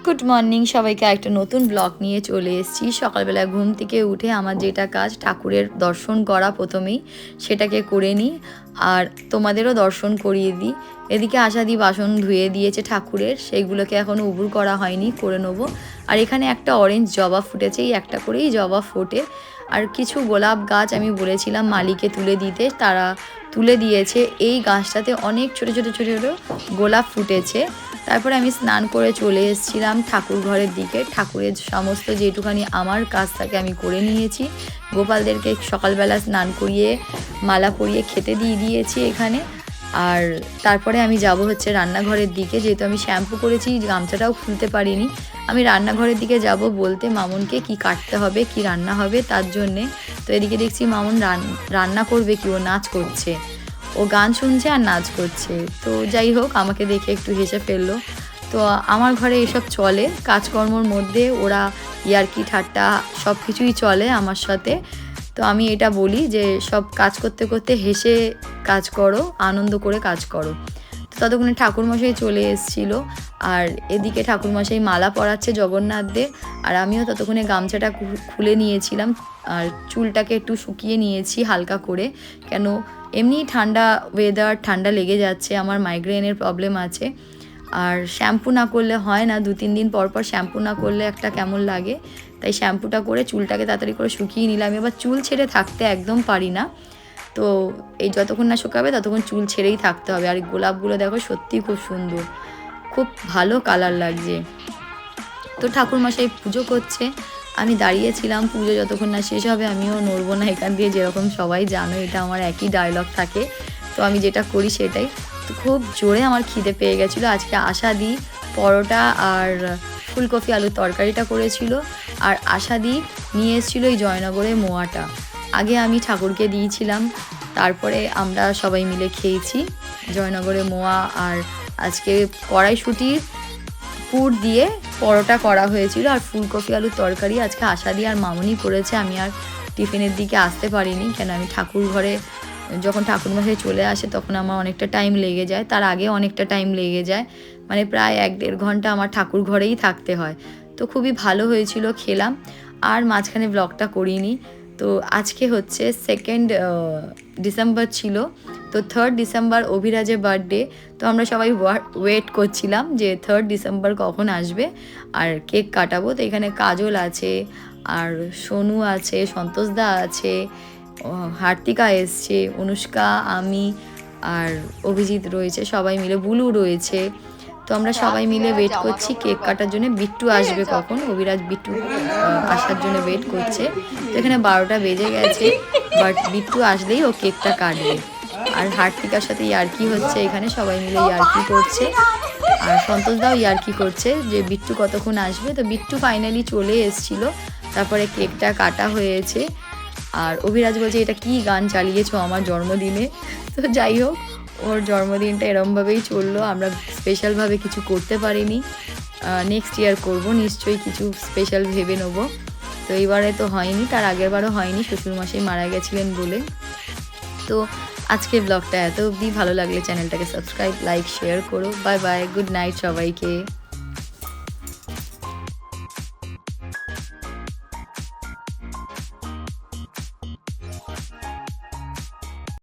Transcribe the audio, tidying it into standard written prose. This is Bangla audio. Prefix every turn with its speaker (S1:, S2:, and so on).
S1: গুড মর্নিং সবাইকে, একটা নতুন ব্লগ নিয়ে চলে এসেছি। সকালবেলা ঘুম থেকে উঠে আমার যেটা কাজ, ঠাকুরের দর্শন করা প্রথমেই, সেটাকে করে নিই আর তোমাদেরও দর্শন করিয়ে দিই। এদিকে আশাদি বাসন ধুয়ে দিয়েছে ঠাকুরের, সেইগুলোকে এখনও উবুর করা হয়নি, করে নেবো। আর এখানে একটা অরেঞ্জ জবা ফুটেছে, এই একটা করেই জবা ফোটে। আর কিছু গোলাপ গাছ আমি বলেছিলাম মালিকে তুলে দিতে, তারা তুলে দিয়েছে। এই গাছটাতে অনেক ছোট ছোট ছোট ছোট গোলাপ ফুটেছে। তারপরে আমি স্নান করে চলে এসেছিলাম ঠাকুর ঘরের দিকে। ঠাকুরের সমস্ত যেটুখানি আমার কাজ থাকে আমি করে নিয়েছি। গোপালদেরকে সকালবেলা স্নান করিয়ে মালা পরিয়ে খেতে দিয়ে দিয়েছি এখানে। আর তারপরে আমি যাব হচ্ছে রান্নাঘরের দিকে, যেহেতু আমি শ্যাম্পু করেছি, গামছাটাও খুলতে পারিনি। আমি রান্নাঘরের দিকে যাব বলতে মামুনকে কি কাটতে হবে, কি রান্না হবে তার জন্যে। তো এদিকে দেখছি মামুন রান্না করবে কি, ও নাচ করছে, ও গান শুনছে আর নাচ করছে। তো যাই হোক, আমাকে দেখে একটু হেসে ফেললো। তো আমার ঘরে এসব চলে, কাজকর্মর মধ্যে ওরা ইয়ার্কি ঠাট্টা সব কিছুই চলে আমার সাথে। তো আমি এটা বলি যে সব কাজ করতে করতে হেসে কাজ করো, আনন্দ করে কাজ করো। তো ততক্ষণে ঠাকুরমশাই চলে এসেছিলো, আর এদিকে ঠাকুরমশাই মালা পরাচ্ছে জগন্নাথদের। আর আমিও ততক্ষণে গামছাটা খুলে নিয়েছিলাম আর চুলটাকে একটু শুকিয়ে নিয়েছি হালকা করে, কেন এমনি ঠান্ডা ওয়েদার, ঠান্ডা লেগে যাচ্ছে, আমার মাইগ্রেনের প্রবলেম আছে। আর শ্যাম্পু না করলে হয় না, 2-3 দিন পর পর শ্যাম্পু না করলে একটা কেমন লাগে। তাই শ্যাম্পুটা করে চুলটাকে তাড়াতাড়ি করে শুকিয়ে নিলাম। এবার চুল ছেড়ে থাকতে একদম পারি না, তো এই যতক্ষণ না শুকাবে ততক্ষণ চুল ছেড়েই থাকতে হবে। আর এই গোলাপগুলো দেখো সত্যিই খুব সুন্দর, খুব ভালো কালার লাগছে। তো ঠাকুরমশাই পুজো করছে, আমি দাঁড়িয়েছিলাম। পুজো যতক্ষণ না শেষ হবে আমিও নড়বো না এখান দিয়ে, যেরকম সবাই জানো এটা আমার একই ডায়লগ থাকে। তো আমি যেটা করি সেটাই। তো খুব জোরে আমার খিদে পেয়ে গেছিলো। আজকে আশাদি পরোটা আর ফুলকপি আলুর তরকারিটা করেছিল, আর আশাদি নিয়ে এসেছিলো এই জয়নগরে মোয়াটা। আগে আমি ঠাকুরকে দিয়েছিলাম, তারপরে আমরা সবাই মিলে খেয়েছি জয়নগরে মোয়া। আর আজকে কড়াইশুঁটির পুর দিয়ে পরোটা করা হয়েছিল, আর ফুলকপি আলুর তরকারি আজকে আশাদি আর মামুনি করেছে। আমি আর টিফিনের দিকে আসতে পারিনি, কেন আমি ঠাকুর ঘরে যখন ঠাকুরমশাই চলে আসে তখন আমার অনেকটা টাইম লেগে যায়, তার আগে অনেকটা টাইম লেগে যায়, মানে প্রায় 1-1.5 ঘন্টা আমার ঠাকুর ঘরেই থাকতে হয়। তো খুবই ভালো হয়েছিল, খেলাম। আর মাঝখানে ব্লগটা করিনি। তো আজকে হচ্ছে 2nd ডিসেম্বর ছিল, তো 3rd ডিসেম্বর অভিরাজের বার্থডে। তো আমরা সবাই ওয়েট করছিলাম যে 3rd ডিসেম্বর কখন আসবে আর কেক কাটাবো। তো এখানে কাজল আছে, আর সোনু আছে, সন্তোষদা আছে, হার্তিকা এসছে, অনুষ্কা, আমি আর অভিজিৎ রয়েছে, সবাই মিলে, বুলু রয়েছে। তো আমরা সবাই মিলে ওয়েট করছি কেক কাটার জন্য। বিট্টু আসবে কখন, অভিরাজ বিট্টু আসার জন্য ওয়েট করছে। তো এখানে 12টা বেজে গেছে, বাট বিট্টু আসলেই ও কেকটা কাটবে। আর হার্তিকার সাথে ইয়ার্কি হচ্ছে, এখানে সবাই মিলে ইয়ার্কি করছে। আর সন্তোষদাও ইয়ার্কি করছে যে বিট্টু কতক্ষণ আসবে। তো বিট্টু ফাইনালি চলে এসেছিল, তারপরে কেকটা কাটা হয়েছে। আর অভিরাজ বলছে এটা কি গান চালিয়েছো আমার জন্মদিনে। তো যাই হোক, ওর জন্মদিনটা এরমভাবেই চললো, আমরা স্পেশালভাবে কিছু করতে পারিনি। নেক্সট ইয়ার করবো নিশ্চয়ই, কিছু স্পেশাল ভেবে নেবো। তো এইবারে তো হয়নি, তার আগের বারও হয়নি, শ্বশুরমশাই মারা গেছিলেন বলে। তো আজকের ব্লগটা এত অবধি। ভালো লাগলে চ্যানেলটাকে সাবস্ক্রাইব, লাইক, শেয়ার করো। বাই বাই, গুড নাইট সবাইকে।